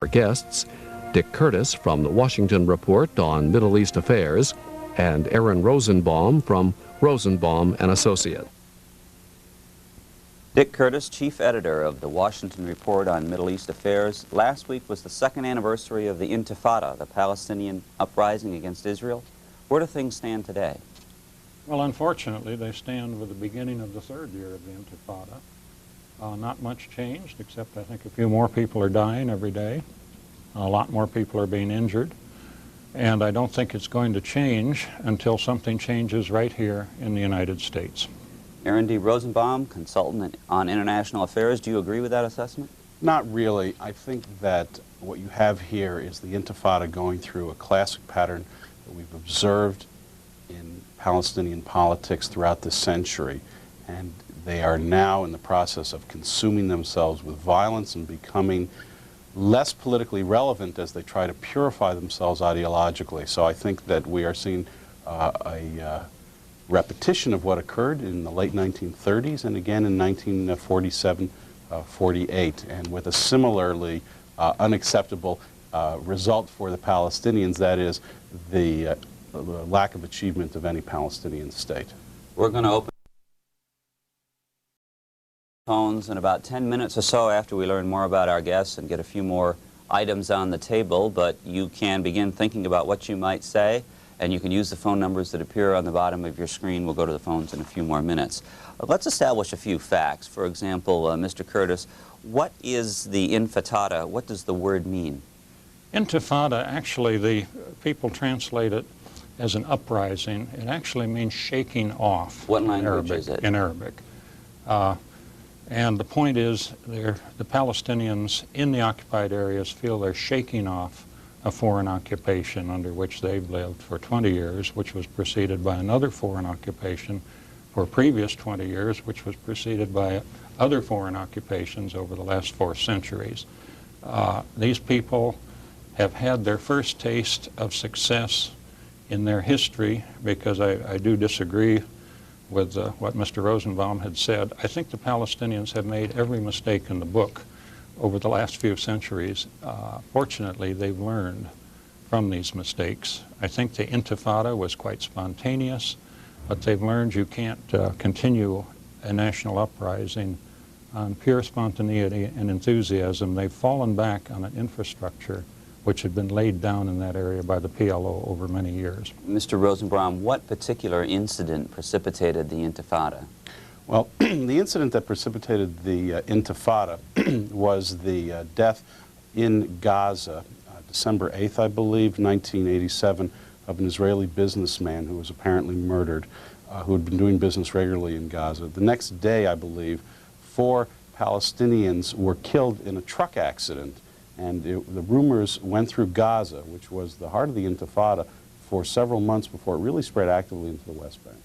Our guests, Dick Curtis from the Washington Report on Middle East Affairs and Aaron Rosenbaum from Rosenbaum and Associates. Dick Curtis, chief editor of the Washington Report on Middle East Affairs. Last week was the second anniversary of the Intifada, the Palestinian uprising against Israel. Where do things stand today? Well, unfortunately, they stand with the beginning of the third year of the Intifada. Not much changed, except I think a few more people are dying every day. A lot more people are being injured. And I don't think it's going to change until something changes right here in the United States. Aaron D. Rosenbaum, consultant on international affairs. Do you agree with that assessment? Not really. I think that what you have here is the Intifada going through a classic pattern that we've observed in Palestinian politics throughout this century. And they are now in the process of consuming themselves with violence and becoming less politically relevant as they try to purify themselves ideologically. So I think that we are seeing a repetition of what occurred in the late 1930s and again in 1947-48, and with a similarly unacceptable result for the Palestinians, that is the lack of achievement of any Palestinian state. We're going to open phones in about 10 minutes or so after we learn more about our guests and get a few more items on the table, but you can begin thinking about what you might say, and you can use the phone numbers that appear on the bottom of your screen. We'll go to the phones in a few more minutes. Let's establish a few facts. For example, Mr. Curtis, what is the Intifada? What does the word mean? Intifada, actually, the people translate it as an uprising. It actually means shaking off. What language is it? In Arabic. And the point is, the Palestinians in the occupied areas feel they're shaking off a foreign occupation under which they've lived for 20 years, which was preceded by another foreign occupation for previous 20 years, which was preceded by other foreign occupations over the last 4 centuries. These people have had their first taste of success in their history, because I do disagree with what Mr. Rosenbaum had said. I think the Palestinians have made every mistake in the book over the last few centuries. Fortunately, they've learned from these mistakes. I think the Intifada was quite spontaneous, but they've learned you can't continue a national uprising on pure spontaneity and enthusiasm. They've fallen back on an infrastructure which had been laid down in that area by the PLO over many years. Mr. Rosenbaum, what particular incident precipitated the Intifada? Well, the incident that precipitated the Intifada was the death in Gaza, December 8th, I believe, 1987, of an Israeli businessman who was apparently murdered, who had been doing business regularly in Gaza. The next day, I believe, 4 Palestinians were killed in a truck accident. And the rumors went through Gaza, which was the heart of the Intifada, for several months before it really spread actively into the West Bank.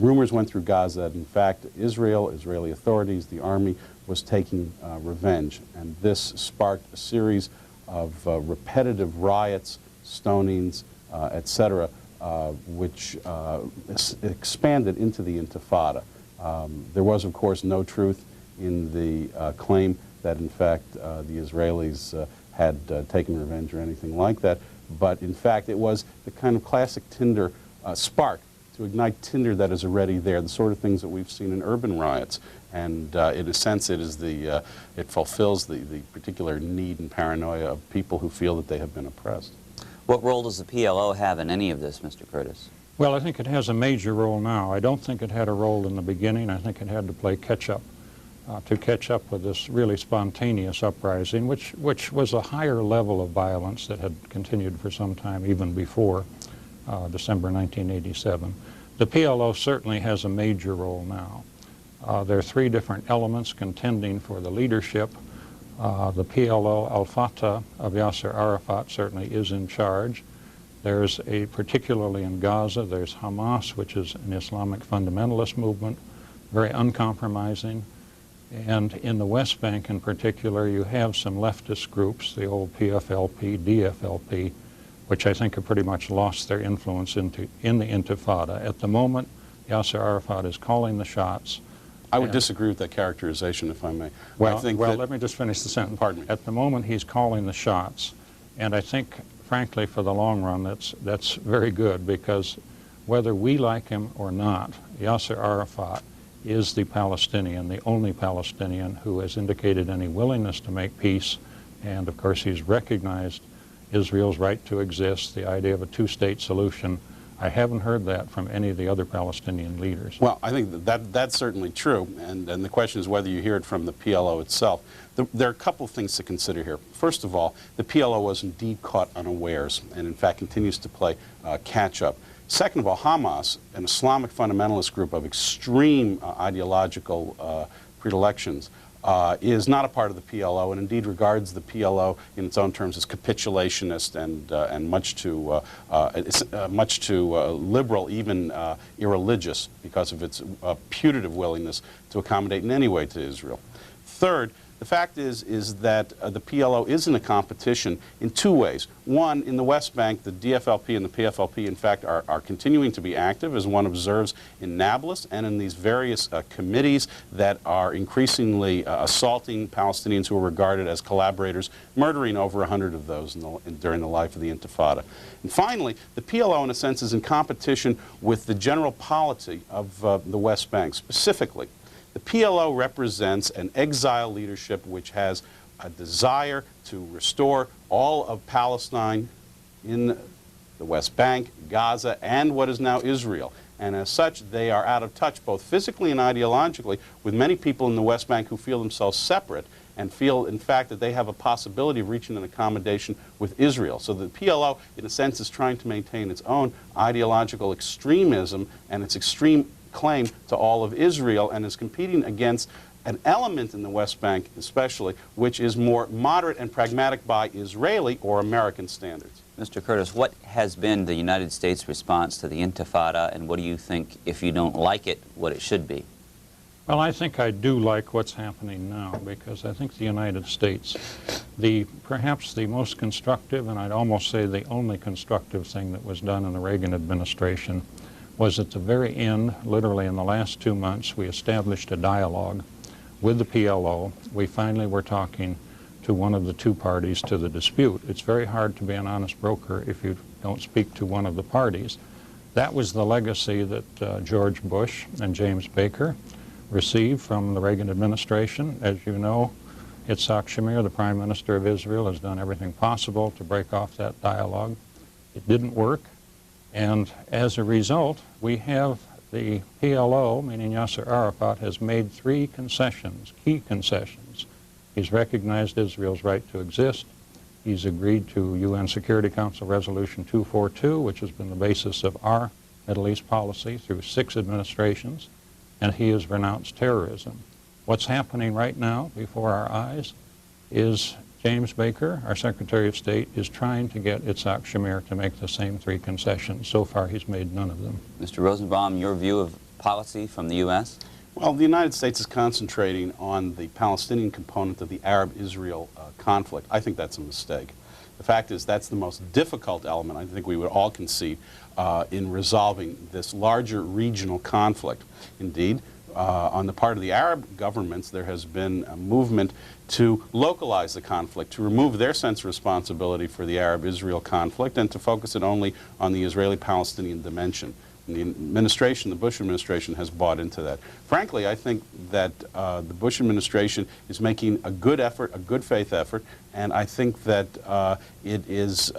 Rumors went through Gaza that, in fact, Israeli authorities, the army, was taking revenge. And this sparked a series of repetitive riots, stonings, etc., which expanded into the Intifada. There was, of course, no truth in the claim that, in fact, the Israelis had taken revenge or anything like that. But, in fact, it was the kind of classic tinder spark to ignite tinder that is already there, the sort of things that we've seen in urban riots. And in a sense, it is it fulfills the particular need and paranoia of people who feel that they have been oppressed. What role does the PLO have in any of this, Mr. Curtis? Well, I think it has a major role now. I don't think it had a role in the beginning. I think it had to play catch-up. To catch up with this really spontaneous uprising, which was a higher level of violence that had continued for some time, even before December 1987. The PLO certainly has a major role now. There are 3 different elements contending for the leadership. The PLO, Al-Fatah of Yasser Arafat, certainly is in charge. There's particularly in Gaza, there's Hamas, which is an Islamic fundamentalist movement, very uncompromising. And in the West Bank in particular, you have some leftist groups, the old PFLP, DFLP, which I think have pretty much lost their influence in the Intifada. At the moment, Yasser Arafat is calling the shots. I would disagree with that characterization, if I may. Well, I think let me just finish the sentence. Pardon me. At the moment, he's calling the shots, and I think, frankly, for the long run, that's very good, because whether we like him or not, Yasser Arafat is the Palestinian, the only Palestinian who has indicated any willingness to make peace, and of course he's recognized Israel's right to exist, the idea of a two-state solution. I haven't heard that from any of the other Palestinian leaders. Well, I think that's certainly true, and the question is whether you hear it from the PLO itself. There are a couple of things to consider here. First of all, the PLO was indeed caught unawares, and in fact continues to play catch-up. Second of all, Hamas, an Islamic fundamentalist group of extreme ideological predilections, is not a part of the PLO, and indeed regards the PLO in its own terms as capitulationist and much too liberal, even irreligious, because of its putative willingness to accommodate in any way to Israel. Third, the fact is that the PLO is in a competition in two ways. One, in the West Bank, the DFLP and the PFLP, in fact, are continuing to be active, as one observes in Nablus and in these various committees that are increasingly assaulting Palestinians who are regarded as collaborators, murdering over 100 of those during the life of the Intifada. And finally, the PLO, in a sense, is in competition with the general polity of the West Bank. Specifically, the PLO represents an exile leadership which has a desire to restore all of Palestine in the West Bank, Gaza, and what is now Israel. And as such, they are out of touch, both physically and ideologically, with many people in the West Bank who feel themselves separate and feel, in fact, that they have a possibility of reaching an accommodation with Israel. So the PLO, in a sense, is trying to maintain its own ideological extremism and its extreme claim to all of Israel, and is competing against an element in the West Bank especially, which is more moderate and pragmatic by Israeli or American standards. Mr. Curtis, what has been the United States response to the Intifada, and what do you think, if you don't like it, what it should be? Well, I think I do like what's happening now, because I think the United States, perhaps the most constructive, and I'd almost say the only constructive thing that was done in the Reagan administration, was at the very end, literally in the last 2 months, we established a dialogue with the PLO. We finally were talking to one of the two parties to the dispute. It's very hard to be an honest broker if you don't speak to one of the parties. That was the legacy that George Bush and James Baker received from the Reagan administration. As you know, Yitzhak Shamir, the Prime Minister of Israel, has done everything possible to break off that dialogue. It didn't work. And as a result, we have the PLO, meaning Yasser Arafat, has made 3 concessions, key concessions. He's recognized Israel's right to exist. He's agreed to UN Security Council Resolution 242, which has been the basis of our Middle East policy through 6 administrations, and he has renounced terrorism. What's happening right now before our eyes is James Baker, our Secretary of State, is trying to get Yitzhak Shamir to make the same 3 concessions. So far, he's made none of them. Mr. Rosenbaum, your view of policy from the U.S.? Well, the United States is concentrating on the Palestinian component of the Arab-Israel conflict. I think that's a mistake. The fact is that's the most difficult element, I think we would all concede, in resolving this larger regional conflict. Indeed, on the part of the Arab governments, there has been a movement to localize the conflict, to remove their sense of responsibility for the Arab-Israel conflict, and to focus it only on the Israeli-Palestinian dimension. And the administration, the Bush administration, has bought into that. Frankly, I think that the Bush administration is making a good effort, a good faith effort, and I think that it is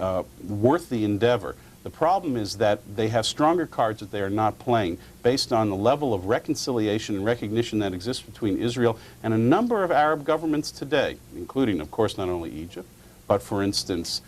worth the endeavor. The problem is that they have stronger cards that they are not playing based on the level of reconciliation and recognition that exists between Israel and a number of Arab governments today, including, of course, not only Egypt, but, for instance,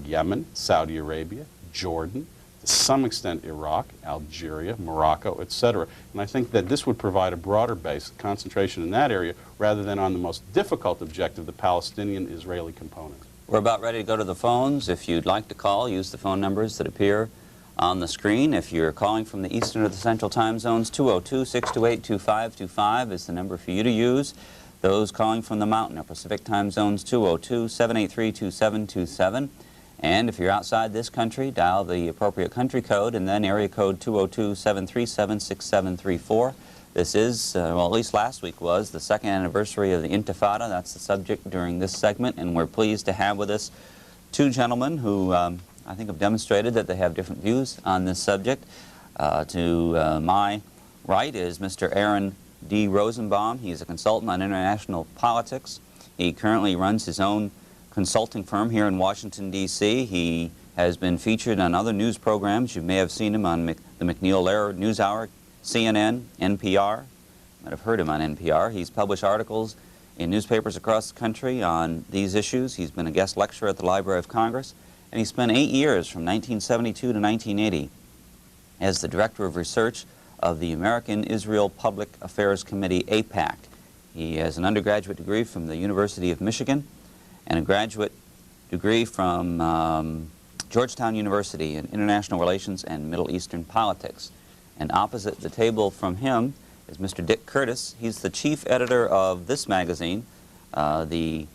Yemen, Saudi Arabia, Jordan, to some extent Iraq, Algeria, Morocco, etc. And I think that this would provide a broader base, concentration in that area, rather than on the most difficult objective, the Palestinian-Israeli component. We're about ready to go to the phones. If you'd like to call, use the phone numbers that appear on the screen. If you're calling from the Eastern or the Central time zones, 202-628-2525 is the number for you to use. Those calling from the Mountain or Pacific time zones, 202-783-2727. And if you're outside this country, dial the appropriate country code and then area code 202-737-6734. This is, well, at least last week was, the second anniversary of the Intifada. That's the subject during this segment, and we're pleased to have with us two gentlemen who I think have demonstrated that they have different views on this subject. To my right is Mr. Aaron D. Rosenbaum. He's a consultant on international politics. He currently runs his own consulting firm here in Washington, D.C. He has been featured on other news programs. You may have seen him on the McNeil-Lehrer NewsHour, CNN, NPR. You might have heard him on NPR. He's published articles in newspapers across the country on these issues. He's been a guest lecturer at the Library of Congress, and he spent 8 years from 1972 to 1980 as the Director of Research of the American-Israel Public Affairs Committee, AIPAC. He has an undergraduate degree from the University of Michigan and a graduate degree from Georgetown University in International Relations and Middle Eastern Politics. And opposite the table from him is Mr. Dick Curtis. He's the chief editor of this magazine, the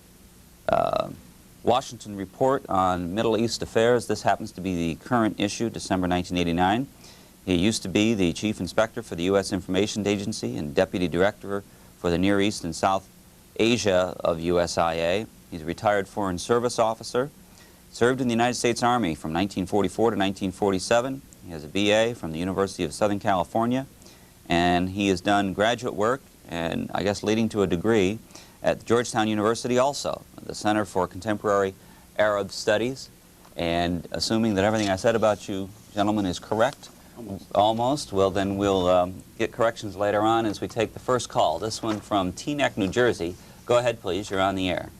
Washington Report on Middle East Affairs. This happens to be the current issue, December 1989. He used to be the chief inspector for the U.S. Information Agency and deputy director for the Near East and South Asia of USIA. He's a retired Foreign Service officer. Served in the United States Army from 1944 to 1947. He has a BA from the University of Southern California, and he has done graduate work, and I guess leading to a degree, at Georgetown University also, the Center for Contemporary Arab Studies. And assuming that everything I said about you gentlemen is correct, almost, well then we'll get corrections later on as we take the first call. This one from Teaneck, New Jersey. Go ahead, please. You're on the air.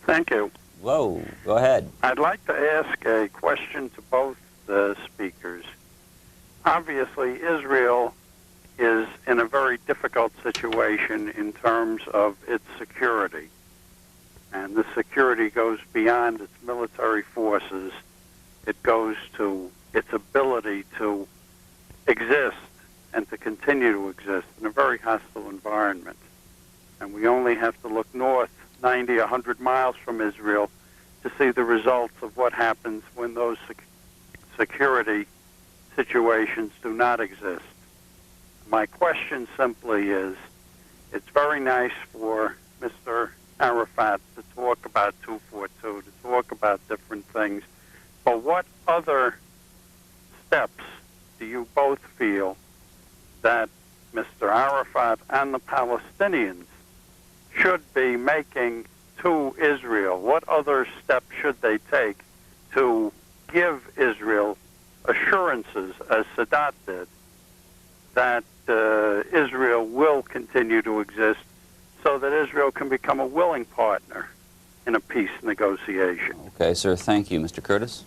Thank you. Whoa, go ahead. I'd like to ask a question to both the speakers. Obviously, Israel is in a very difficult situation in terms of its security. And the security goes beyond its military forces. It goes to its ability to exist and to continue to exist in a very hostile environment. And we only have to look north 90, 100 miles from Israel to see the results of what happens when those security situations do not exist. My question simply is, it's very nice for Mr. Arafat to talk about 242, to talk about different things, but what other steps do you both feel that Mr. Arafat and the Palestinians should be making to Israel? What other steps should they take to give Israel assurances, as Sadat did, that Israel will continue to exist so that Israel can become a willing partner in a peace negotiation? Okay, sir. Thank you. Mr. Curtis?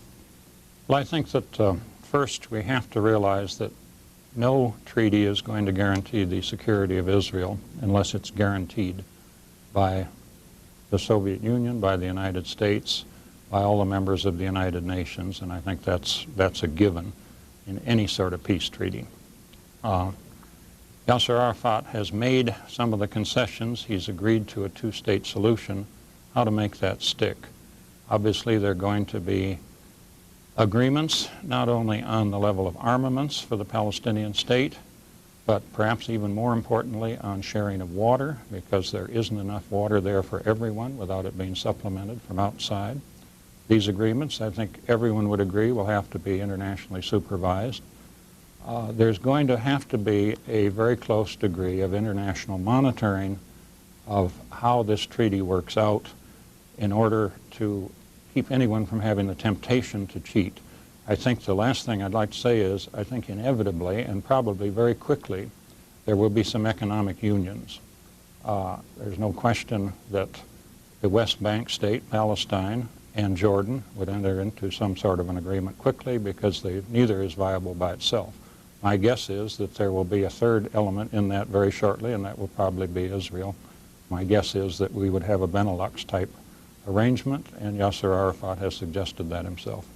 Well, I think that first we have to realize that no treaty is going to guarantee the security of Israel unless it's guaranteed by the Soviet Union, by the United States, by all the members of the United Nations, and I think that's a given in any sort of peace treaty. Yasser Arafat has made some of the concessions. He's agreed to a two-state solution. How to make that stick? Obviously, there are going to be agreements not only on the level of armaments for the Palestinian state, but perhaps even more importantly on sharing of water, because there isn't enough water there for everyone without it being supplemented from outside. These agreements, I think everyone would agree, will have to be internationally supervised. There's going to have to be a very close degree of international monitoring of how this treaty works out in order to keep anyone from having the temptation to cheat. I think the last thing I'd like to say is, I think inevitably and probably very quickly there will be some economic unions. There's no question that the West Bank state, Palestine, and Jordan would enter into some sort of an agreement quickly because neither is viable by itself. My guess is that there will be a third element in that very shortly, and that will probably be Israel. My guess is that we would have a Benelux-type arrangement, and Yasser Arafat has suggested that himself.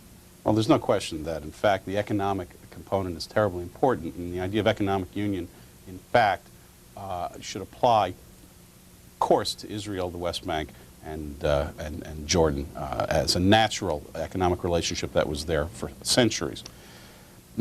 Well, there's no question that, in fact, the economic component is terribly important, and the idea of economic union, in fact, should apply, of course, to Israel, the West Bank, and Jordan as a natural economic relationship that was there for centuries.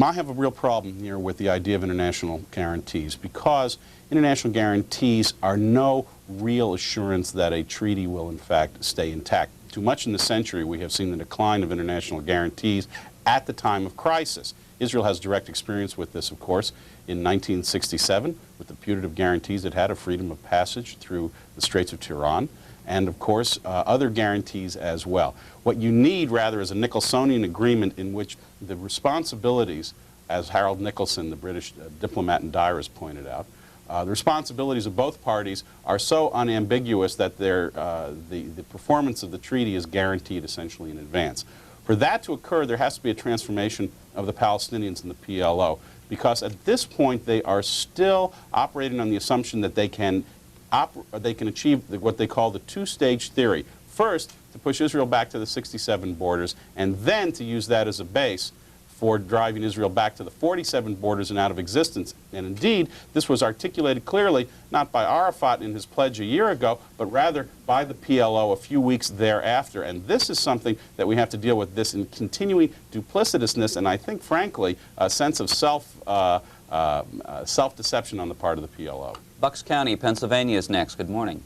I have a real problem here with the idea of international guarantees, because international guarantees are no real assurance that a treaty will in fact stay intact. Too much in the century we have seen the decline of international guarantees at the time of crisis. Israel has direct experience with this, of course, in 1967 with the putative guarantees it had of freedom of passage through the Straits of Tiran, and of course other guarantees as well. What you need rather is a Nicholsonian agreement in which the responsibilities, as Harold Nicholson, the British diplomat and diarist, pointed out, the responsibilities of both parties are so unambiguous that the performance of the treaty is guaranteed essentially in advance. For that to occur, there has to be a transformation of the Palestinians and the PLO, because at this point they are still operating on the assumption that they can achieve what they call the two-stage theory. First, to push Israel back to the 67 borders, and then to use that as a base for driving Israel back to the 47 borders and out of existence. And indeed, this was articulated clearly not by Arafat in his pledge a year ago, but rather by the PLO a few weeks thereafter. And this is something that we have to deal with, this in continuing duplicitousness, and I think, frankly, a sense of self-deception on the part of the PLO. Bucks County, Pennsylvania is next. Good morning.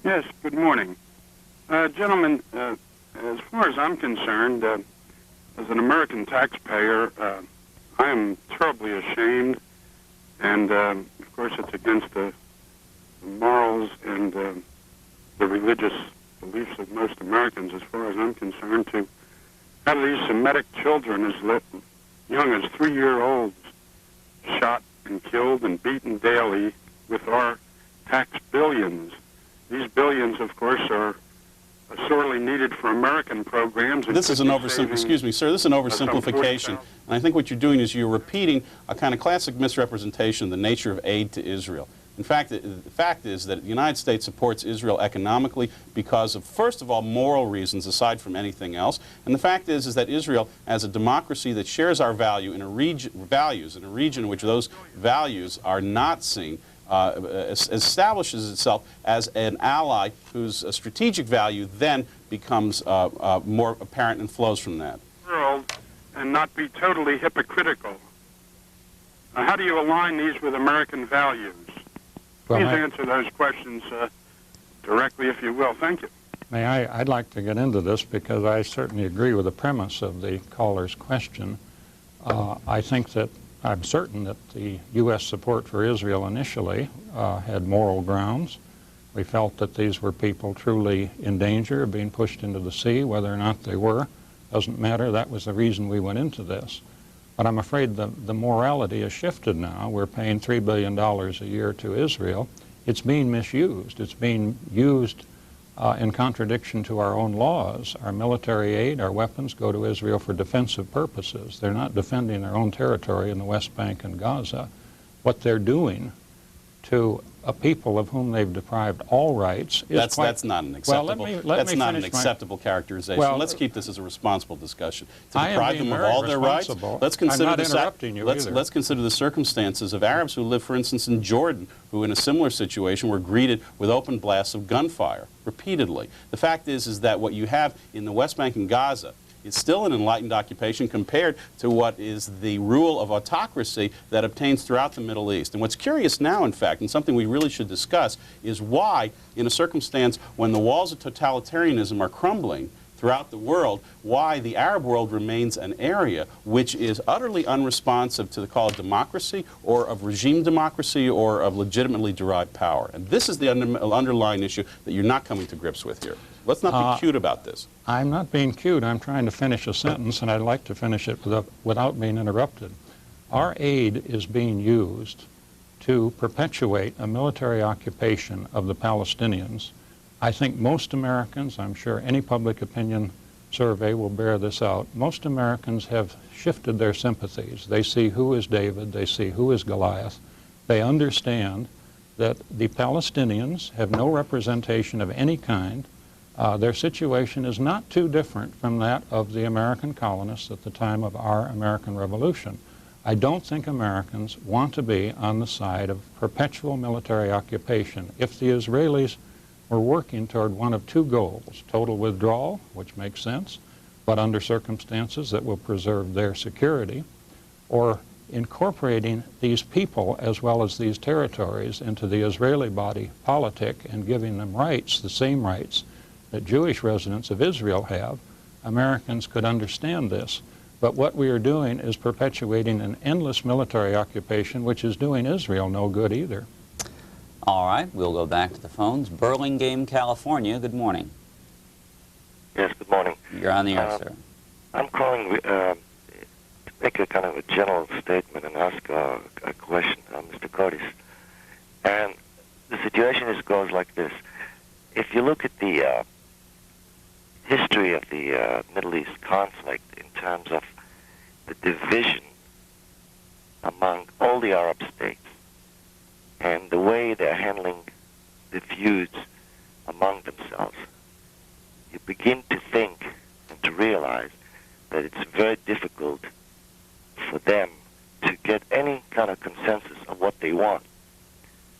Yes, good morning. Gentlemen, as far as I'm concerned, as an American taxpayer, I am terribly ashamed, and of course it's against the morals and the religious beliefs of most Americans, as far as I'm concerned, to have these Semitic children as young as 3-year-olds shot and killed and beaten daily with our tax billions. These billions, of course, are sorely needed for American programs. This is an oversimplification. And I think what you're doing is you're repeating a kind of classic misrepresentation of the nature of aid to Israel. In fact, the fact is that the United States supports Israel economically because of, first of all, moral reasons aside from anything else. And the fact is that Israel, as a democracy that shares our values in a region in which those values are not seen, establishes itself as an ally whose strategic value then becomes more apparent and flows from that. World and not be totally hypocritical. How do you align these with American values? Please answer those questions directly, if you will. Thank you. I'd like to get into this because I certainly agree with the premise of the caller's question. I'm certain that the U.S. support for Israel initially had moral grounds. We felt that these were people truly in danger of being pushed into the sea, whether or not they were. Doesn't matter. That was the reason we went into this. But I'm afraid the morality has shifted now. We're paying $3 billion a year to Israel. It's being misused. It's being used in contradiction to our own laws. Our military aid, our weapons go to Israel for defensive purposes. They're not defending their own territory in the West Bank and Gaza. What they're doing to a people of whom they've deprived all rights is that's not an acceptable. Characterization. Well, let's keep this as a responsible discussion. To I deprive them of all their rights. Let's consider I'm not interrupting you either. Let's consider the circumstances of Arabs who live, for instance, in Jordan, who in a similar situation were greeted with open blasts of gunfire repeatedly. The fact is that what you have in the West Bank and Gaza is still an enlightened occupation compared to what is the rule of autocracy that obtains throughout the Middle East. And what's curious now, in fact, and something we really should discuss, is why, in a circumstance when the walls of totalitarianism are crumbling throughout the world, why the Arab world remains an area which is utterly unresponsive to the call of democracy or of regime democracy or of legitimately derived power. And this is the underlying issue that you're not coming to grips with here. Let's not be cute about this. I'm not being cute. I'm trying to finish a sentence, and I'd like to finish it without being interrupted. Our aid is being used to perpetuate a military occupation of the Palestinians. I think most Americans, I'm sure any public opinion survey will bear this out, most Americans have shifted their sympathies. They see who is David, they see who is Goliath. They understand that the Palestinians have no representation of any kind. Their situation is not too different from that of the American colonists at the time of our American Revolution. I don't think Americans want to be on the side of perpetual military occupation. If the Israelis were working toward one of two goals, total withdrawal, which makes sense, but under circumstances that will preserve their security, or incorporating these people as well as these territories into the Israeli body politic and giving them rights, the same rights that Jewish residents of Israel have, Americans could understand this. But what we are doing is perpetuating an endless military occupation, which is doing Israel no good either. All right, we'll go back to the phones. Burlingame, California, good morning. Yes, good morning. You're on the air, sir. I'm calling to make a kind of a general statement and ask a question, Mr. Curtis. And the situation goes like this. If you look at the history of the Middle East conflict in terms of the division among all the Arab states and the way they're handling the feuds among themselves, you begin to think and to realize that it's very difficult for them to get any kind of consensus of what they want.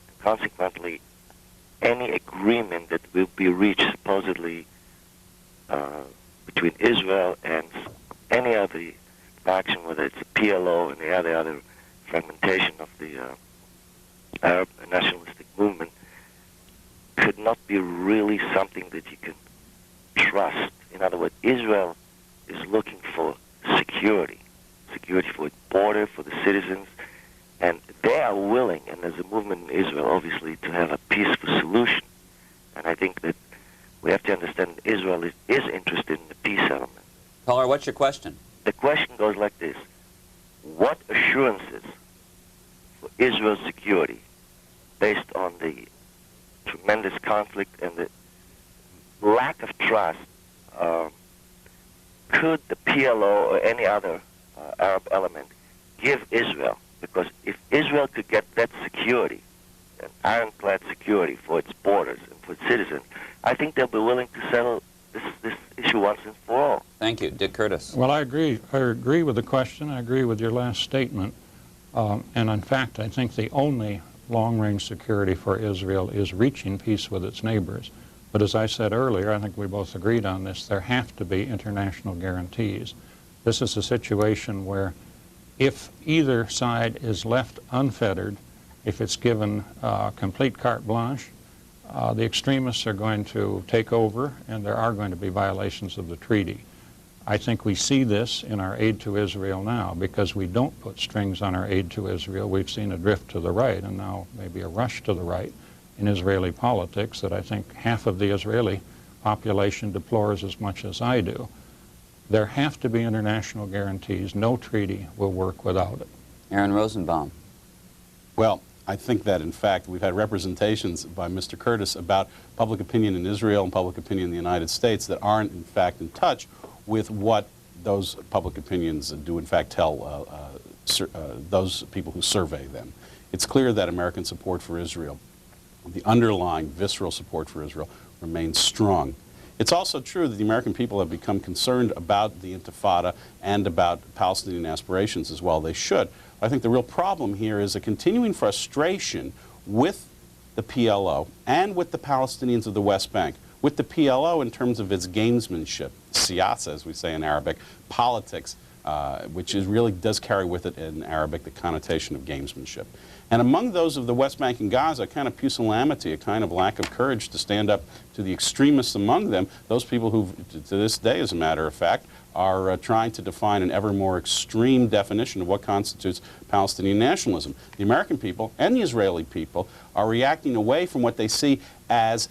And consequently, any agreement that will be reached supposedly between Israel and any other faction, whether it's the PLO and the other fragmentation of the Arab nationalistic movement, could not be really something that you can trust. In other words, Israel is looking for security for its border, for the citizens, and they are willing, and there's a movement in Israel, obviously, to have a peaceful solution. And I think that we have to understand that Israel is interested in the peace element. Caller, what's your question? The question goes like this. What assurances for Israel's security, based on the tremendous conflict and the lack of trust, could the PLO or any other Arab element give Israel? Because if Israel could get that security, an ironclad security for its borders and for its citizens, I think they'll be willing to settle this issue once and for all. Thank you. Dick Curtis. Well, I agree. I agree with the question. I agree with your last statement. And in fact, I think the only long-range security for Israel is reaching peace with its neighbors. But as I said earlier, I think we both agreed on this, there have to be international guarantees. This is a situation where if either side is left unfettered, if it's given complete carte blanche, the extremists are going to take over and there are going to be violations of the treaty. I think we see this in our aid to Israel now because we don't put strings on our aid to Israel. We've seen a drift to the right and now maybe a rush to the right in Israeli politics that I think half of the Israeli population deplores as much as I do. There have to be international guarantees. No treaty will work without it. Aaron Rosenbaum. Well, I think that, in fact, we've had representations by Mr. Curtis about public opinion in Israel and public opinion in the United States that aren't, in fact, in touch with what those public opinions do, in fact, tell those people who survey them. It's clear that American support for Israel, the underlying visceral support for Israel, remains strong. It's also true that the American people have become concerned about the Intifada and about Palestinian aspirations as well. They should. I think the real problem here is a continuing frustration with the PLO and with the Palestinians of the West Bank. With the PLO in terms of its gamesmanship, siyasa, as we say in Arabic, politics, which really does carry with it in Arabic the connotation of gamesmanship. And among those of the West Bank and Gaza, a kind of pusillanimity, a kind of lack of courage to stand up to the extremists among them, those people who, to this day, as a matter of fact, are trying to define an ever more extreme definition of what constitutes Palestinian nationalism. The American people and the Israeli people are reacting away from what they see as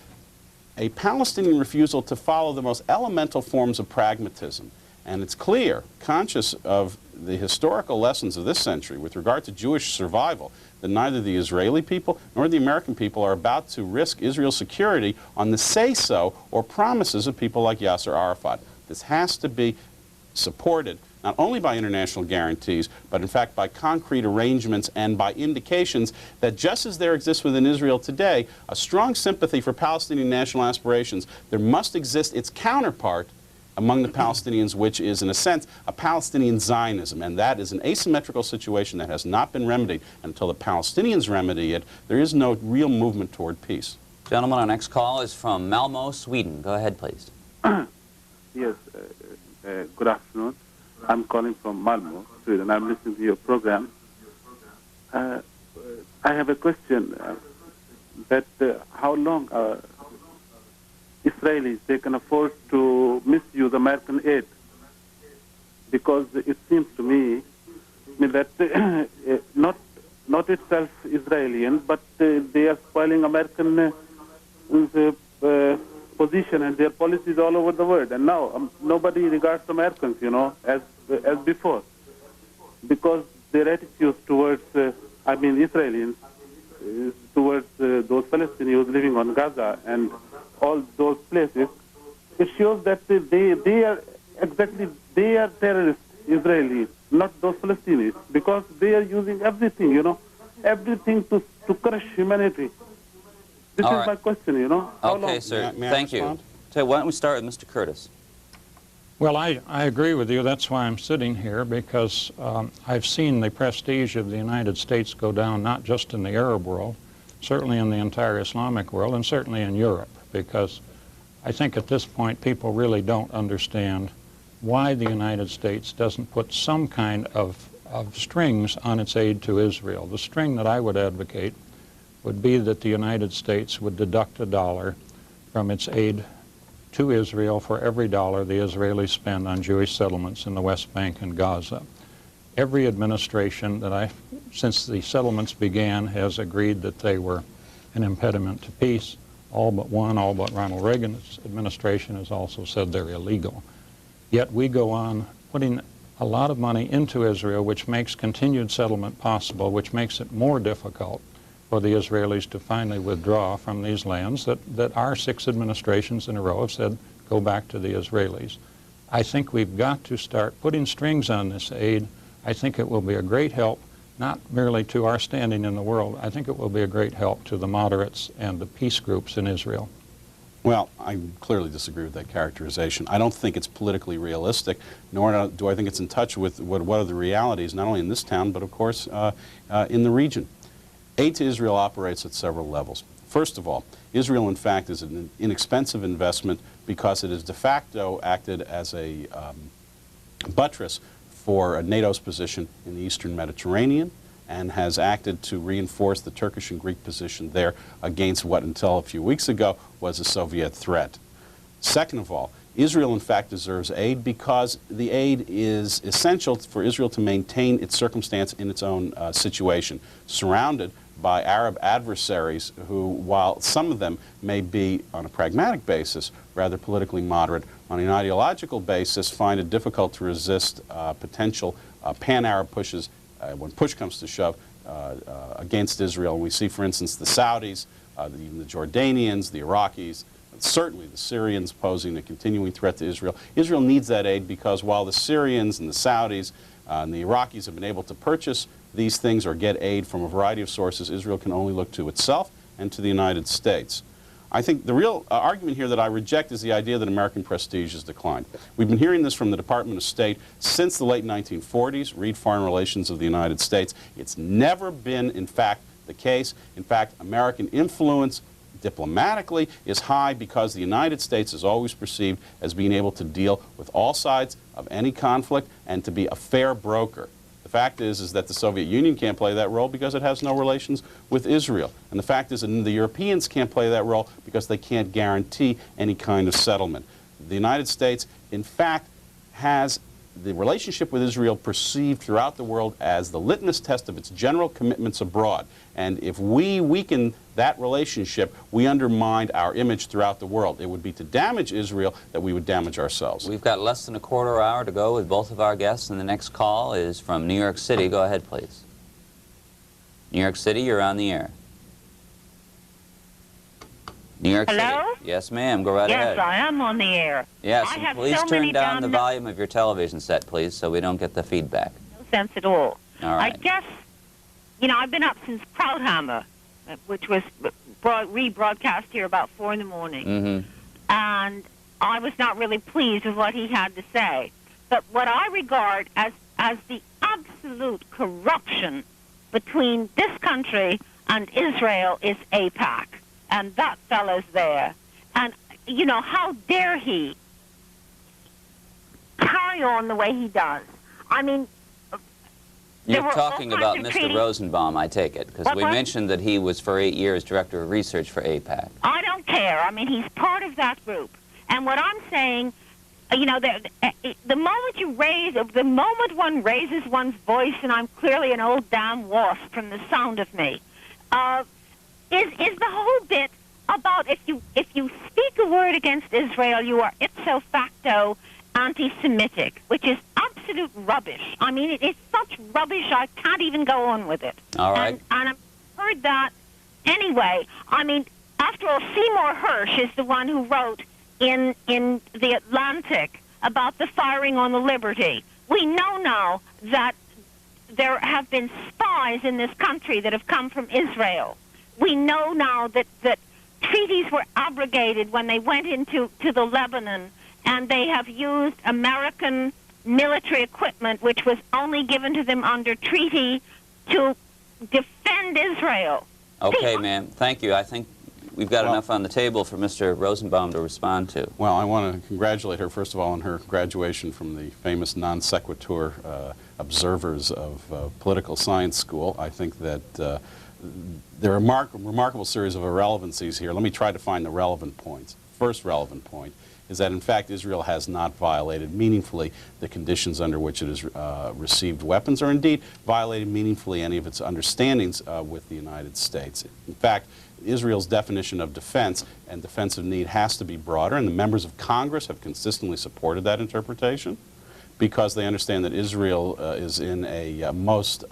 a Palestinian refusal to follow the most elemental forms of pragmatism. And it's clear, conscious of the historical lessons of this century with regard to Jewish survival, that neither the Israeli people nor the American people are about to risk Israel's security on the say-so or promises of people like Yasser Arafat. This has to be supported not only by international guarantees, but in fact by concrete arrangements and by indications that just as there exists within Israel today a strong sympathy for Palestinian national aspirations, there must exist its counterpart among the Palestinians, which is, in a sense, a Palestinian Zionism. And that is an asymmetrical situation that has not been remedied. And until the Palestinians remedy it, there is no real movement toward peace. Gentlemen, our next call is from Malmo, Sweden. Go ahead, please. Yes, good afternoon. I'm calling from Malmö, Sweden. I'm listening to your program. I have a question how long Israelis they can afford to misuse American aid? Because it seems to me that not itself Israeli, but they are spoiling American position and their policies all over the world. And now nobody regards Americans, as before, because their attitudes towards, Israelis, towards those Palestinians living on Gaza and all those places, it shows that they are terrorists, Israelis, not those Palestinians, because they are using everything, everything to crush humanity. This All is right. my question, Okay, sir. May I Thank you. respond? So why don't we start with Mr. Curtis? Well, I agree with you. That's why I'm sitting here, because I've seen the prestige of the United States go down, not just in the Arab world, certainly in the entire Islamic world, and certainly in Europe, because I think at this point people really don't understand why the United States doesn't put some kind of strings on its aid to Israel. The string that I would advocate would be that the United States would deduct $1 from its aid to Israel for every dollar the Israelis spend on Jewish settlements in the West Bank and Gaza. Every administration since the settlements began, has agreed that they were an impediment to peace. All but one, all but Ronald Reagan's administration has also said they're illegal. Yet we go on putting a lot of money into Israel, which makes continued settlement possible, which makes it more difficult for the Israelis to finally withdraw from these lands that our 6 administrations in a row have said go back to the Israelis. I think we've got to start putting strings on this aid. I think it will be a great help, not merely to our standing in the world. I think it will be a great help to the moderates and the peace groups in Israel. Well, I clearly disagree with that characterization. I don't think it's politically realistic, nor do I think it's in touch with what are the realities, not only in this town, but of course in the region. Aid to Israel operates at several levels. First of all, Israel, in fact, is an inexpensive investment because it has de facto acted as a buttress for NATO's position in the Eastern Mediterranean, and has acted to reinforce the Turkish and Greek position there against what, until a few weeks ago, was a Soviet threat. Second of all, Israel, in fact, deserves aid because the aid is essential for Israel to maintain its circumstance in its own situation, surrounded by Arab adversaries who, while some of them may be on a pragmatic basis rather politically moderate, on an ideological basis find it difficult to resist potential pan-Arab pushes when push comes to shove against Israel. And we see, for instance, the Saudis, even the Jordanians, the Iraqis, certainly the Syrians posing a continuing threat to Israel. Israel needs that aid because while the Syrians and the Saudis and the Iraqis have been able to purchase these things or get aid from a variety of sources, Israel can only look to itself and to the United States. I think the real argument here that I reject is the idea that American prestige has declined. We've been hearing this from the Department of State since the late 1940s, read Foreign Relations of the United States. It's never been, in fact, the case. In fact, American influence diplomatically is high because the United States is always perceived as being able to deal with all sides of any conflict and to be a fair broker. The fact is that the Soviet Union can't play that role because it has no relations with Israel. And the fact is that the Europeans can't play that role because they can't guarantee any kind of settlement. The United States, in fact, has the relationship with Israel perceived throughout the world as the litmus test of its general commitments abroad. And if we weaken that relationship, we undermine our image throughout the world. It would be to damage Israel that we would damage ourselves. We've got less than a quarter hour to go with both of our guests, and the next call is from New York City. Go ahead, please. New York City, you're on the air. New York Hello? City. Yes, ma'am. Go right ahead. Yes, I am on the air. Yes, I and have please so turn many down the dumb- volume of your television set, please, so we don't get the feedback. No sense at all. All right. I guess, I've been up since Proudhammer, which was rebroadcast here about 4 in the morning. Mm-hmm. And I was not really pleased with what he had to say. But what I regard as the absolute corruption between this country and Israel is AIPAC. And that fellow's there. And, how dare he carry carry on the way he does. I mean, you're talking about Mr. Rosenbaum, I take it, because we mentioned that he was for 8 years director of research for AIPAC. I don't care. I mean, he's part of that group. And what I'm saying, you know, the moment one raises one's voice, and I'm clearly an old damn wasp from the sound of me, is the whole bit about if you speak a word against Israel, you are ipso facto anti-Semitic, which is absolute rubbish. I mean, it's such rubbish I can't even go on with it. All right. And I've heard that anyway. I mean, after all, Seymour Hersh is the one who wrote in the Atlantic about the firing on the Liberty. We know now that there have been spies in this country that have come from Israel. We know now that treaties were abrogated when they went into the Lebanon, and they have used American military equipment, which was only given to them under treaty, to defend Israel. Okay, ma'am. Thank you. I think we've got enough on the table for Mr. Rosenbaum to respond to. Well, I want to congratulate her, first of all, on her graduation from the famous non sequitur observers of political science school. I think that there are a remarkable series of irrelevancies here. Let me try to find the relevant points. First relevant point is that, in fact, Israel has not violated meaningfully the conditions under which it has received weapons, or indeed violated meaningfully any of its understandings with the United States. In fact, Israel's definition of defense and defensive need has to be broader, and the members of Congress have consistently supported that interpretation because they understand that Israel is in a most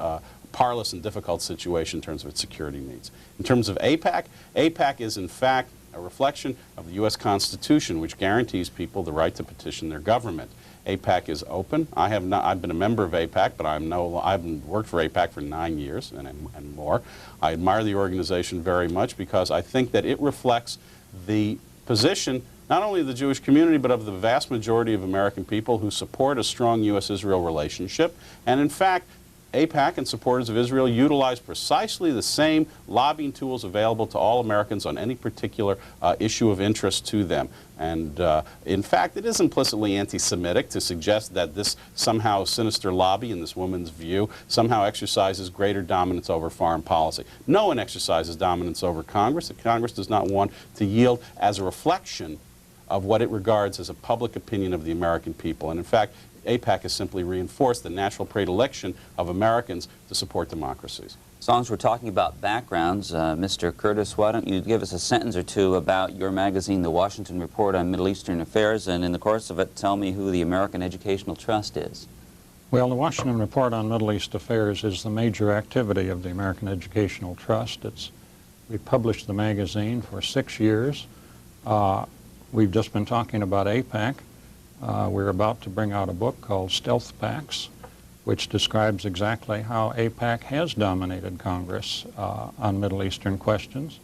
parlous and difficult situation in terms of its security needs. In terms of AIPAC, AIPAC is, in fact, a reflection of the U.S. Constitution, which guarantees people the right to petition their government. AIPAC is open. I've been a member of AIPAC, but I've worked for AIPAC for 9 years and more. I admire the organization very much because I think that it reflects the position not only of the Jewish community, but of the vast majority of American people who support a strong U.S.-Israel relationship. And in fact, AIPAC and supporters of Israel utilize precisely the same lobbying tools available to all Americans on any particular issue of interest to them. And in fact, it is implicitly anti-Semitic to suggest that this somehow sinister lobby, in this woman's view, somehow exercises greater dominance over foreign policy. No one exercises dominance over Congress. Congress does not want to yield as a reflection of what it regards as a public opinion of the American people. And in fact, AIPAC has simply reinforced the natural predilection of Americans to support democracies. As long as we're talking about backgrounds, Mr. Curtis, why don't you give us a sentence or two about your magazine, The Washington Report on Middle Eastern Affairs, and in the course of it, tell me who the American Educational Trust is. Well, the Washington Report on Middle East Affairs is the major activity of the American Educational Trust. We published the magazine for 6 years. We've just been talking about AIPAC. We're about to bring out a book called Stealth Pacts, which describes exactly how AIPAC has dominated Congress on Middle Eastern questions.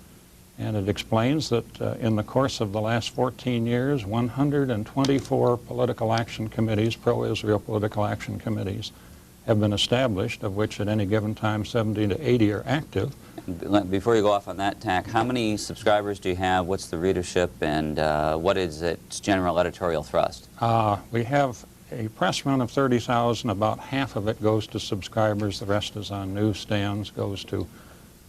And it explains that in the course of the last 14 years, 124 political action committees, pro-Israel political action committees, have been established, of which at any given time 70 to 80 are active. Before you go off on that tack, how many subscribers do you have? What's the readership, and what is its general editorial thrust? We have a press run of 30,000. About half of it goes to subscribers. The rest is on newsstands, goes to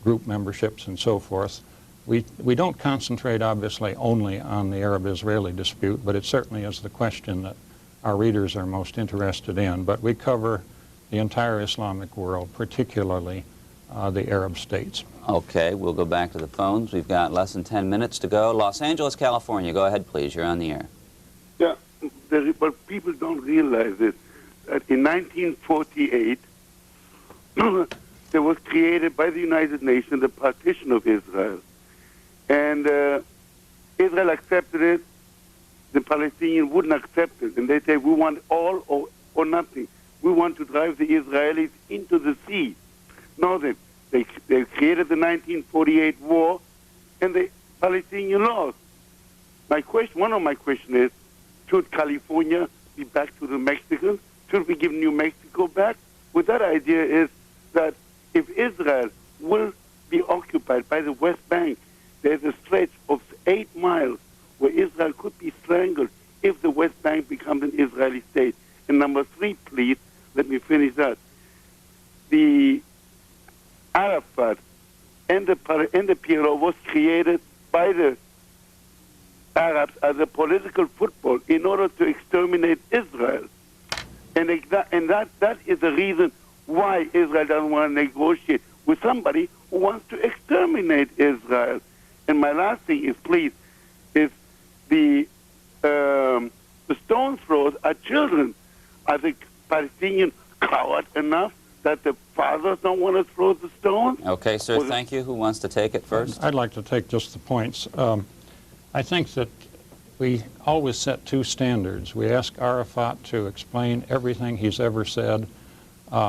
group memberships and so forth. We don't concentrate, obviously, only on the Arab-Israeli dispute, but it certainly is the question that our readers are most interested in. But we cover the entire Islamic world, particularly the Arab states. Okay, we'll go back to the phones. We've got less than 10 minutes to go. Los Angeles, California. Go ahead, please. You're on the air. Yeah, but people don't realize it. That in 1948, there was created by the United Nations the partition of Israel. And Israel accepted it. The Palestinians wouldn't accept it. And they say, we want all or nothing. We want to drive the Israelis into the sea. No, then, they created the 1948 war, and the Palestinians lost. One of my questions is, should California be back to the Mexicans? Should we give New Mexico back? Well, that idea is that if Israel will be occupied by the West Bank, there's a stretch of 8 miles where Israel could be strangled if the West Bank becomes an Israeli state. And number three, please, let me finish that. The Arafat and the PLO was created by the Arabs as a political football in order to exterminate Israel. And that is the reason why Israel doesn't want to negotiate with somebody who wants to exterminate Israel. And my last thing is, please, is the stone throwers are children. Are the Palestinians coward enough that the fathers don't want to throw the stones? Okay, sir, thank you. Who wants to take it first? I'd like to take just the points. I think that we always set two standards. We ask Arafat to explain everything he's ever said.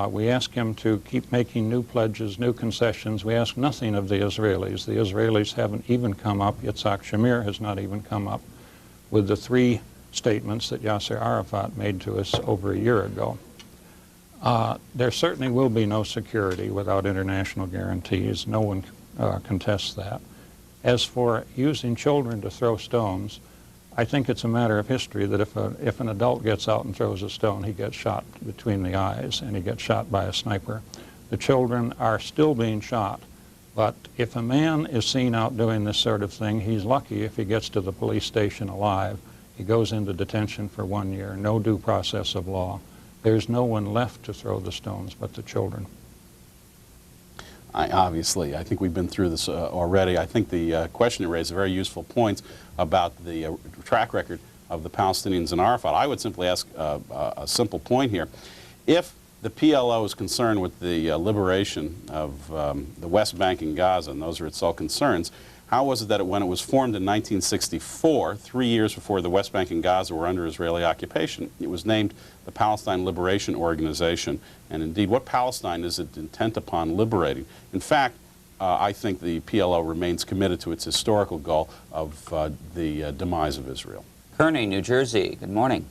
We ask him to keep making new pledges, new concessions. We ask nothing of the Israelis. The Israelis haven't even come up. Yitzhak Shamir has not even come up with the three statements that Yasser Arafat made to us over a year ago. There certainly will be no security without international guarantees. No one contests that. As for using children to throw stones, I think it's a matter of history that if an adult gets out and throws a stone, he gets shot between the eyes and he gets shot by a sniper. The children are still being shot, but if a man is seen out doing this sort of thing, he's lucky if he gets to the police station alive. He goes into detention for 1 year, no due process of law. There's no one left to throw the stones but the children. Obviously, I think we've been through this already. I think the question you raised very useful points about the track record of the Palestinians and Arafat. I would simply ask a simple point here. If the PLO is concerned with the liberation of the West Bank and Gaza, and those are its sole concerns, how was it that when it was formed in 1964, 3 years before the West Bank and Gaza were under Israeli occupation, it was named the Palestine Liberation Organization? And indeed, what Palestine is it intent upon liberating? In fact, I think the PLO remains committed to its historical goal of the demise of Israel. Kearney, New Jersey, good morning.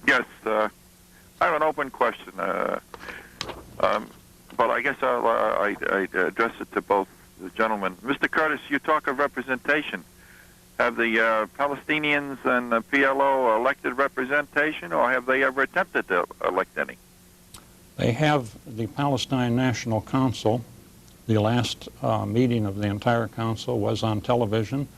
Yes, I have an open question, but I guess I'd address it to both the gentlemen. Mr. Curtis, you talk of representation. Have the Palestinians and the PLO elected representation, or have they ever attempted to elect any? They have the Palestine National Council. The last meeting of the entire council was on television.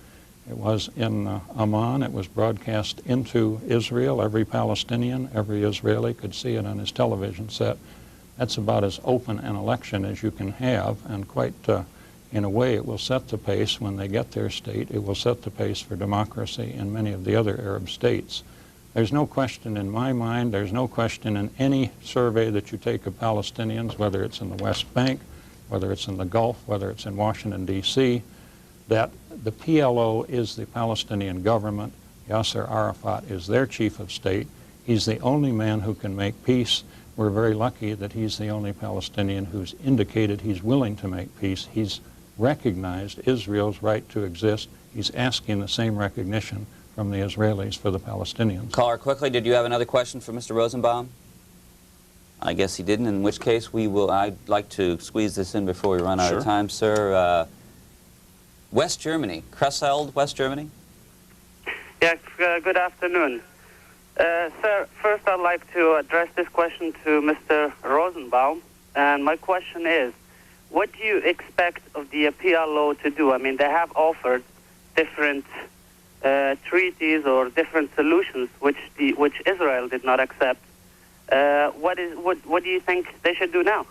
It was in Amman. It was broadcast into Israel. Every Palestinian, every Israeli could see it on his television set. That's about as open an election as you can have, and quite in a way, it will set the pace when they get their state. It will set the pace for democracy in many of the other Arab states. There's no question in my mind, there's no question in any survey that you take of Palestinians, whether it's in the West Bank, whether it's in the Gulf, whether it's in Washington, D.C., that the PLO is the Palestinian government. Yasser Arafat is their chief of state. He's the only man who can make peace. We're very lucky that he's the only Palestinian who's indicated he's willing to make peace. He's recognized Israel's right to exist. He's asking the same recognition from the Israelis for the Palestinians. Caller, quickly, did you have another question for Mr. Rosenbaum? I guess he didn't, in which case I'd like to squeeze this in before we run out of time, sir. West Germany, Krefeld, West Germany? Yes, good afternoon. Sir, first I'd like to address this question to Mr. Rosenbaum, and my question is, what do you expect of the PLO to do? I mean, they have offered different treaties or different solutions which Israel did not accept. What do you think they should do now?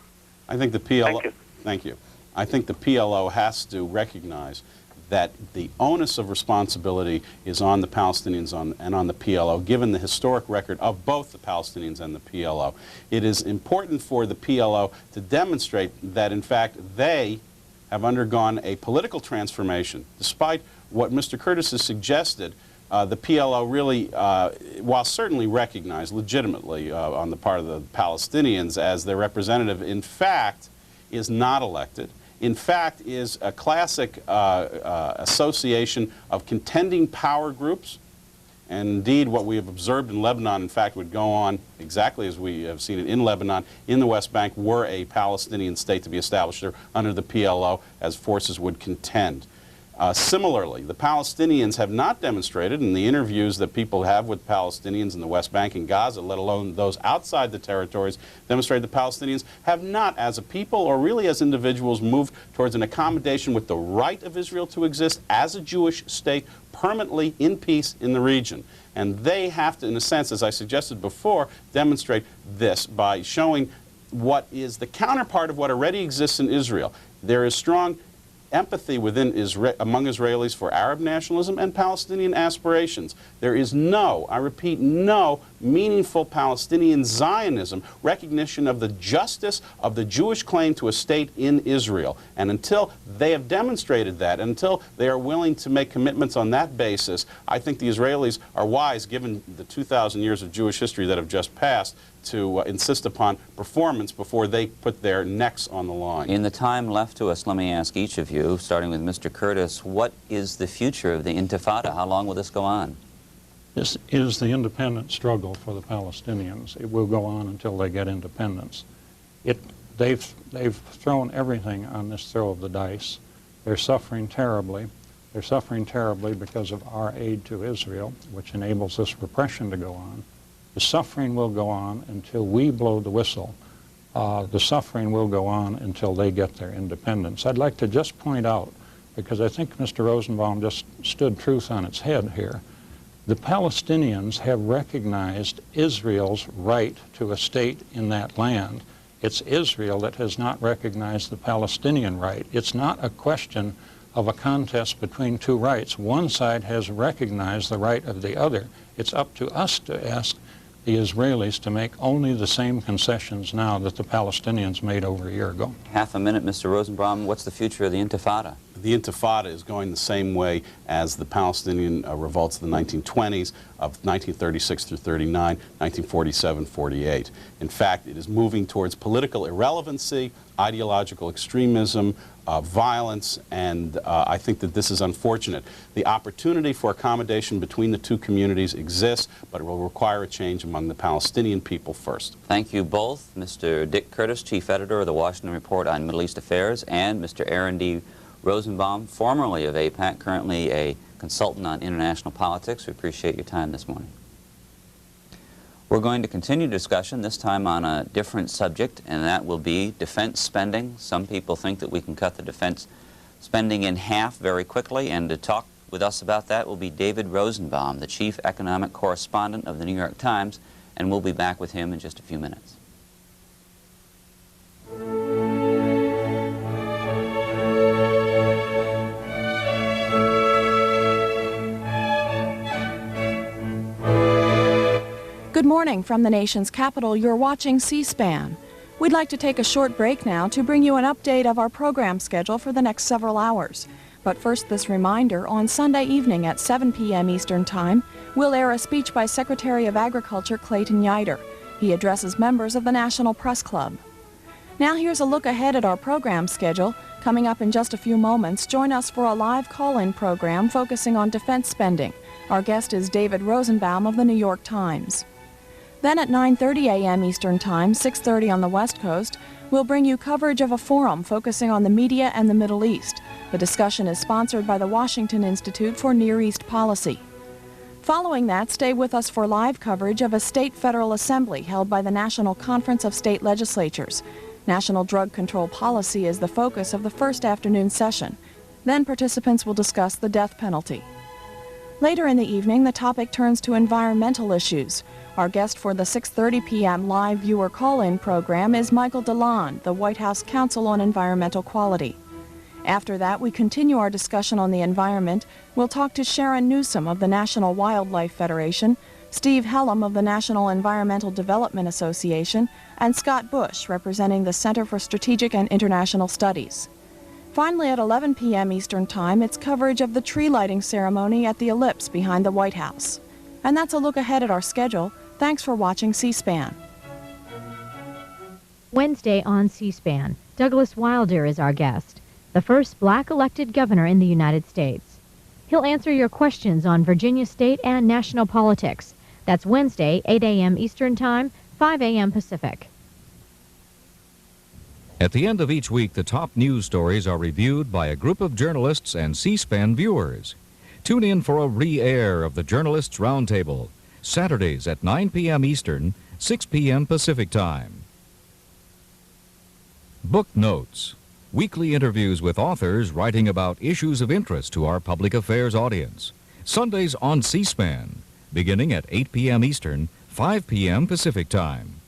I think the PLO. Thank you. I think the PLO has to recognize that the onus of responsibility is on the Palestinians and on the PLO, given the historic record of both the Palestinians and the PLO. It is important for the PLO to demonstrate that, in fact, they have undergone a political transformation. Despite what Mr. Curtis has suggested, the PLO really, while certainly recognized legitimately on the part of the Palestinians as their representative, in fact, is not elected. In fact, is a classic association of contending power groups. And indeed, what we have observed in Lebanon, in fact, would go on exactly as we have seen it in Lebanon, in the West Bank, were a Palestinian state to be established there under the PLO, as forces would contend. Similarly, the Palestinians have not demonstrated, in the interviews that people have with Palestinians in the West Bank and Gaza, let alone those outside the territories, demonstrated the Palestinians have not, as a people or really as individuals, moved towards an accommodation with the right of Israel to exist as a Jewish state permanently in peace in the region. And they have to, in a sense, as I suggested before, demonstrate this by showing what is the counterpart of what already exists in Israel. There is strong empathy among Israelis for Arab nationalism and Palestinian aspirations. There is no, I repeat, no meaningful Palestinian Zionism, recognition of the justice of the Jewish claim to a state in Israel. And until they have demonstrated that, until they are willing to make commitments on that basis, I think the Israelis are wise, given the 2,000 years of Jewish history that have just passed, to insist upon performance before they put their necks on the line. In the time left to us, let me ask each of you, starting with Mr. Curtis, what is the future of the Intifada? How long will this go on? This is the independent struggle for the Palestinians. It will go on until they get independence. They've thrown everything on this throw of the dice. They're suffering terribly. They're suffering terribly because of our aid to Israel, which enables this repression to go on. The suffering will go on until we blow the whistle. The suffering will go on until they get their independence. I'd like to just point out, because I think Mr. Rosenbaum just stood truth on its head here, the Palestinians have recognized Israel's right to a state in that land. It's Israel that has not recognized the Palestinian right. It's not a question of a contest between two rights. One side has recognized the right of the other. It's up to us to ask the Israelis to make only the same concessions now that the Palestinians made over a year ago. Half a minute, Mr. Rosenbaum. What's the future of the Intifada? The Intifada is going the same way as the Palestinian revolts of the 1920s, of 1936 through 39, 1947, 48. In fact, it is moving towards political irrelevancy, ideological extremism, violence, and I think that this is unfortunate. The opportunity for accommodation between the two communities exists, but it will require a change among the Palestinian people first. Thank you both, Mr. Dick Curtis, Chief Editor of the Washington Report on Middle East Affairs, and Mr. Aaron D. Rosenbaum, formerly of AIPAC, currently a consultant on international politics. We appreciate your time this morning. We're going to continue discussion, this time on a different subject, and that will be defense spending. Some people think that we can cut the defense spending in half very quickly, and to talk with us about that will be David Rosenbaum, the chief economic correspondent of the New York Times, and we'll be back with him in just a few minutes. Good morning from the nation's capital. You're watching C-SPAN. We'd like to take a short break now to bring you an update of our program schedule for the next several hours. But first, this reminder, on Sunday evening at 7 p.m. Eastern Time, we'll air a speech by Secretary of Agriculture Clayton Yiter. He addresses members of the National Press Club. Now here's a look ahead at our program schedule. Coming up in just a few moments, join us for a live call-in program focusing on defense spending. Our guest is David Rosenbaum of the New York Times. Then at 9:30 a.m. Eastern Time, 6:30 on the West Coast, we'll bring you coverage of a forum focusing on the media and the Middle East. The discussion is sponsored by the Washington Institute for Near East Policy. Following that, stay with us for live coverage of a state federal assembly held by the National Conference of State Legislatures. National drug control policy is the focus of the first afternoon session. Then participants will discuss the death penalty. Later in the evening, the topic turns to environmental issues. Our guest for the 6:30 p.m. live viewer call-in program is Michael DeLon, the White House Counsel on Environmental Quality. After that, we continue our discussion on the environment. We'll talk to Sharon Newsom of the National Wildlife Federation, Steve Hellam of the National Environmental Development Association, and Scott Bush, representing the Center for Strategic and International Studies. Finally, at 11 p.m. Eastern Time, it's coverage of the tree lighting ceremony at the Ellipse behind the White House. And that's a look ahead at our schedule. Thanks for watching C-SPAN. Wednesday on C-SPAN, Douglas Wilder is our guest, the first black elected governor in the United States. He'll answer your questions on Virginia state and national politics. That's Wednesday, 8 a.m. Eastern Time, 5 a.m. Pacific. At the end of each week, the top news stories are reviewed by a group of journalists and C-SPAN viewers. Tune in for a re-air of the Journalists' Roundtable, Saturdays at 9 p.m. Eastern, 6 p.m. Pacific Time. Book Notes, weekly interviews with authors writing about issues of interest to our public affairs audience. Sundays on C-SPAN, beginning at 8 p.m. Eastern, 5 p.m. Pacific Time.